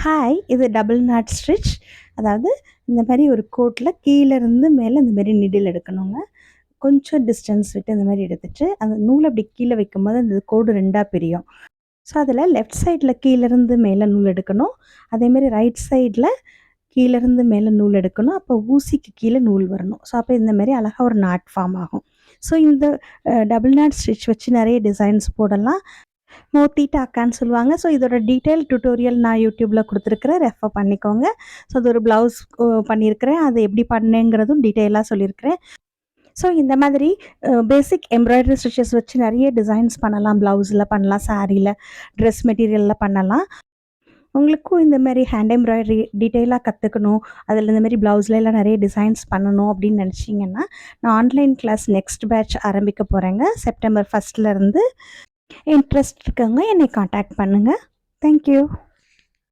Hi, இது double not stitch. அதாவது இந்த மாரி ஒரு கோட்ல கீழேருந்து மேலே இந்த மாரி நீடில் எடுக்கணுங்க. கொஞ்சம் டிஸ்டன்ஸ் விட்டு இந்த மாரி எடுத்துட்டு, அந்த நூல அப்படி கீழ வைக்கும்போது அந்த கோடு 2ஆ பிரியும். ஸோ, அதில லெஃப்ட் சைட்ல கீழேருந்து மேலே நூல் எடுக்கணும். அதேமாரி ரைட் சைட்ல கீழேருந்து மேலே நூல் எடுக்கணும். அப்போ ஊசிக்கு கீழே நூல் வரணும். ஸோ, அப்போ இந்த மாரி அழகா ஒரு நாட் ஃபார்ம் ஆகும். ஸோ, இந்த டபுள் நாட் ஸ்டிச் வச்சு நெறைய டிசைன்ஸ் போடலாம். மோத்தி டாக்கான்னு சொல்லுவாங்க. ஸோ, இதோட டீட்டெயில் டியூட்டோரியல் நான் யூடியூப்ல குடுத்துருக்கிறேன். ரெஃபர் பண்ணிக்கோங்க. ஸோ, அது ஒரு ப்ளவுஸ் பண்ணியிருக்கிறேன். அது எப்படி பண்ணேங்கிறதும் டீட்டெயிலா சொல்லியிருக்கிறேன். ஸோ, இந்த மாதிரி பேசிக் எம்ப்ராய்டரி ஸ்டிச்சஸ் வச்சு நெறைய டிசைன்ஸ் பண்ணலாம். ப்ளவுஸ்ல பண்ணலாம், சாரீல, ட்ரெஸ் மெட்டீரியல்ல பண்ணலாம். உங்களுக்கும் இந்த மாரி ஹேண்ட் எம்ப்ராய்டரி டீட்டெயிலா கத்துக்கணும், அதில இந்த மாரி ப்ளவுஸ்லலாம் நெறைய டிசைன்ஸ் பண்ணணும் அப்படின்னு நெனச்சீங்கன்னா, நான் ஆன்லைன் கிளாஸ் நெக்ஸ்ட் பேட்ச் ஆரம்பிக்க போறேங்க. செப்டம்பர் 1 இன்ட்ரெஸ்ட் இருக்கவங்க என்னை கான்டாக்ட் பண்ணுங்க. Thank you.